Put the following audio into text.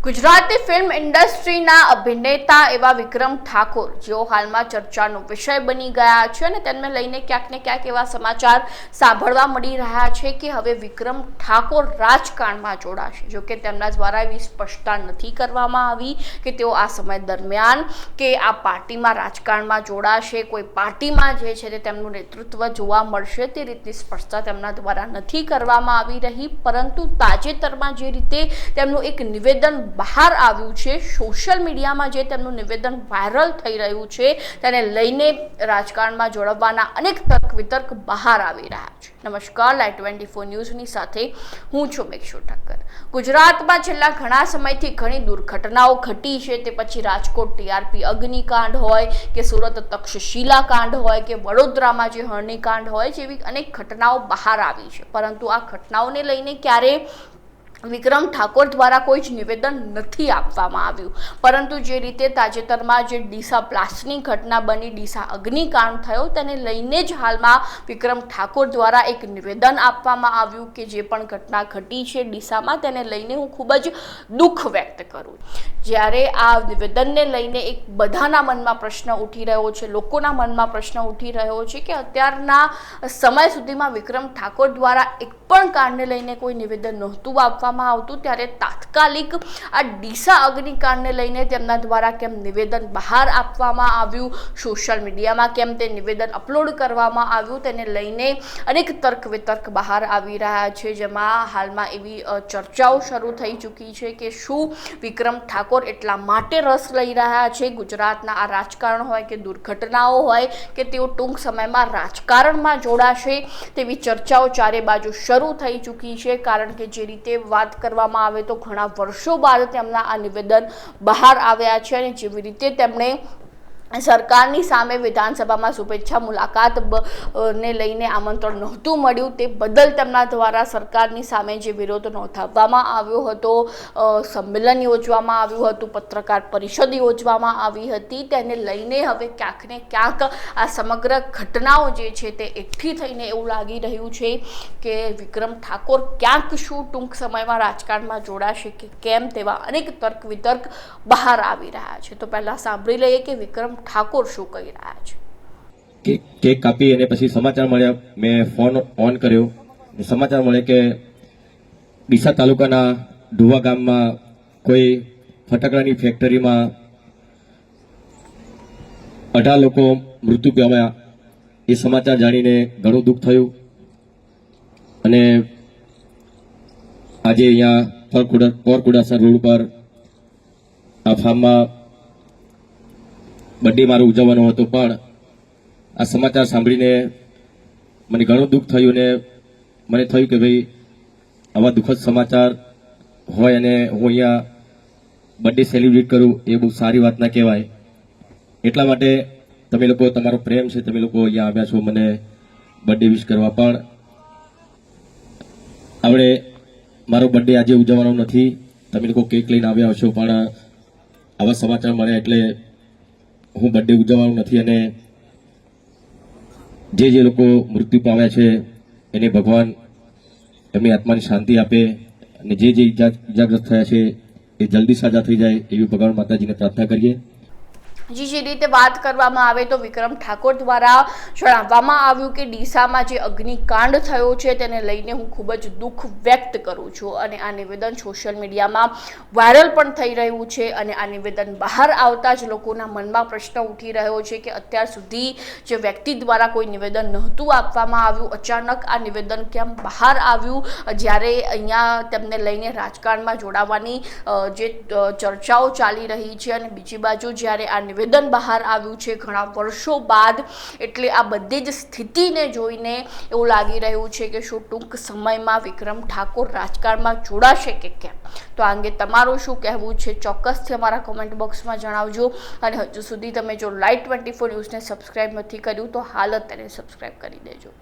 Gujarati film ઇન્ડસ્ટ્રીના અભિનેતા એવા વિક્રમ ઠાકોર જેઓ હાલમાં ચર્ચાનો વિષય બની ગયા છે અને તેમને લઈને ક્યાંક ને ક્યાંક એવા સમાચાર સાંભળવા મળી રહ્યા છે કે હવે વિક્રમ ઠાકોર રાજકારણમાં જોડાશે। જો કે તેમના દ્વારા એવી સ્પષ્ટતા નથી કરવામાં આવી કે તેઓ આ સમય દરમિયાન કે આ પાર્ટીમાં રાજકારણમાં જોડાશે, કોઈ પાર્ટીમાં જે છે તે તેમનું નેતૃત્વ જોવા મળશે તે રીતની સ્પષ્ટતા તેમના દ્વારા નથી કરવામાં આવી રહી। પરંતુ તાજેતરમાં જે રીતે તેમનું એક નિવેદન બહાર આવ્યું છે, સોશિયલ મીડિયામાં જે તેમનું નિવેદન વાયરલ થઈ રહ્યું છે તેને લઈને રાજકારણમાં જોડવાના અનેક તર્ક વિતર્ક બહાર આવી રહ્યા છે। નમસ્કાર, લાઈવ 24 ન્યૂઝની સાથે હું છું મેક્ષુ ઠક્કર। ગુજરાતમાં છેલ્લા ઘણા સમયથી ઘણી દુર્ઘટનાઓ ઘટી છે, તે પછી રાજકોટ ટીઆરપી અગ્નિકાંડ હોય કે સુરત તક્ષશિલા કાંડ હોય કે વડોદરામાં જે હરણીકાંડ હોય જેવી અનેક ઘટનાઓ બહાર આવી છે। પરંતુ આ ઘટનાઓને લઈને ક્યારે વિક્રમ ઠાકોર દ્વારા કોઈ જ નિવેદન નથી આપવામાં આવ્યું। પરંતુ જે રીતે તાજેતરમાં જે ડીસા બ્લાસ્ટની ઘટના બની, ડીસા અગ્નિકાંડ થયો, તેને લઈને જ હાલમાં વિક્રમ ઠાકોર દ્વારા એક નિવેદન આપવામાં આવ્યું કે જે પણ ઘટના ઘટી છે ડીસામાં તેને લઈને હું ખૂબ જ દુઃખ વ્યક્ત કરું। જ્યારે આ નિવેદનને લઈને એક બધાના મનમાં પ્રશ્ન ઉઠી રહ્યો છે, લોકોના મનમાં પ્રશ્ન ઉઠી રહ્યો છે કે અત્યારના સમય સુધીમાં વિક્રમ ઠાકોર દ્વારા એક પણ કાંડને લઈને કોઈ નિવેદન નહોતું આપવામાં આવતું, ત્યારે તાત્કાલિક આ ડીસા અગ્નિકાંડને લઈને તેમના દ્વારા કેમ નિવેદન બહાર આપવામાં આવ્યું, સોશિયલ મીડિયામાં કેમ તે નિવેદન અપલોડ કરવામાં આવ્યું, તેને લઈને અનેક તર્ક વિતર્ક બહાર આવી રહ્યા છે। જેમાં હાલમાં એવી ચર્ચાઓ શરૂ થઈ ચૂકી છે કે શું વિક્રમ ઠાકોર એટલા માટે રસ લઈ રહ્યા છે ગુજરાતના આ રાજકારણ હોય કે દુર્ઘટનાઓ હોય કે તેઓ ટૂંક સમયમાં રાજકારણમાં જોડાશે, તેવી ચર્ચાઓ ચારે બાજુ શરૂ થઈ ચૂકી છે। કારણ કે જે રીતે વાત કરવામાં આવે તો ઘણા વર્ષો બાદ તેમના આ નિવેદન બહાર આવ્યા છે અને જેવી રીતે તેમણે સરકારની સામે વિધાનસભામાં શુભેચ્છા મુલાકાત ને લઈને આમંત્રણ નહોતું મળ્યું, તે બદલ તેમના દ્વારા સરકારની સામે જે વિરોધ નોંધાવવામાં આવ્યો હતો, સંમેલન યોજવામાં આવ્યું હતું, પત્રકાર પરિષદ યોજવામાં આવી હતી, તેને લઈને હવે ક્યાંક ને ક્યાંક આ સમગ્ર ઘટનાઓ જે છે તે એકઠી થઈને એવું લાગી રહ્યું છે કે વિક્રમ ઠાકોર ક્યાંક શું ટૂંક સમયમાં રાજકારણમાં જોડાશે કે કેમ, તેવા અનેક તર્ક વિતર્ક બહાર આવી રહ્યા છે। તો પહેલા સાંભળી લઈએ કે વિક્રમ ઠાકોર શું કહી રહ્યા છે। કેક કાપી અને પછી સમાચાર મળ્યા, મેં ફોન ઓન કર્યો, સમાચાર મળે કે ડીસા તાલુકાના ઢુવા ગામમાં કોઈ ફટાકડાની ફેક્ટરીમાં 18 લોકો મૃત્યુ પામ્યા। એ સમાચાર જાણીને ઘણું દુઃખ થયું અને આજે અહીંયા કોરકુડાસર રોડ પર આ ફાર્મમાં બર્થડે મારો ઉજવવાનો હતો, પણ આ સમાચાર સાંભળીને મને ઘણું દુઃખ થયું અને મને થયું કે ભાઈ આવા દુઃખદ સમાચાર હોય અને હું અહીંયા બર્થડે સેલિબ્રેટ કરું એ બહુ સારી વાત ના કહેવાય। એટલા માટે તમે લોકો, તમારો પ્રેમ છે, તમે લોકો અહીંયા આવ્યા છો મને બર્થડે વિશ કરવા, પણ આપણે મારો બર્થડે આજે ઉજવવાનો નથી, તમે લોકો કેક લઈને આવ્યા છો, પણ આવા સમાચાર મળે એટલે હું બર્થડે ઉજવવાનું નથી અને જે લોકો મૃત્યુ પામ્યા છે એને ભગવાન એમની આત્માની શાંતિ આપે અને જે ઇજાગ્રસ્ત થયા છે એ જલ્દી સાજા થઈ જાય એવી ભગવાન માતાજીને પ્રાર્થના કરીએ। જે રીતે વાત કરવામાં આવે તો વિક્રમ ઠાકોર દ્વારા જણાવવામાં આવ્યું કે ડીસામાં જે અગ્નિકાંડ થયો છે તેને લઈને હું ખૂબ જ દુઃખ વ્યક્ત કરું છું અને આ નિવેદન સોશિયલ મીડિયામાં વાયરલ પણ થઈ રહ્યું છે અને આ નિવેદન બહાર આવતા જ લોકોના મનમાં પ્રશ્ન ઉઠી રહ્યો છે કે અત્યાર સુધી જે વ્યક્તિ દ્વારા કોઈ નિવેદન નહોતું આપવામાં આવ્યું, અચાનક આ નિવેદન કેમ બહાર આવ્યું, જ્યારે અહીંયા તેમને લઈને રાજકારણમાં જોડાવાની જે ચર્ચાઓ ચાલી રહી છે અને બીજી બાજુ જ્યારે આ નિવેદન બહાર આવ્યું છે ઘણા વર્ષો બાદ, એટલે આ બધી જ સ્થિતિને જોઈને એવું લાગી રહ્યું છે કે શું ટૂંક સમયમાં વિક્રમ ઠાકોર રાજકારણમાં જોડાશે કે કેમ। તો આ અંગે તમારું શું કહેવું છે ચોક્કસથી અમારા કોમેન્ટ બોક્સમાં જણાવજો અને હજુ સુધી તમે જો લાઈવ 24 ન્યૂઝને સબસ્ક્રાઈબ નથી કર્યું તો હાલ જ તેને સબસ્ક્રાઈબ કરી દેજો।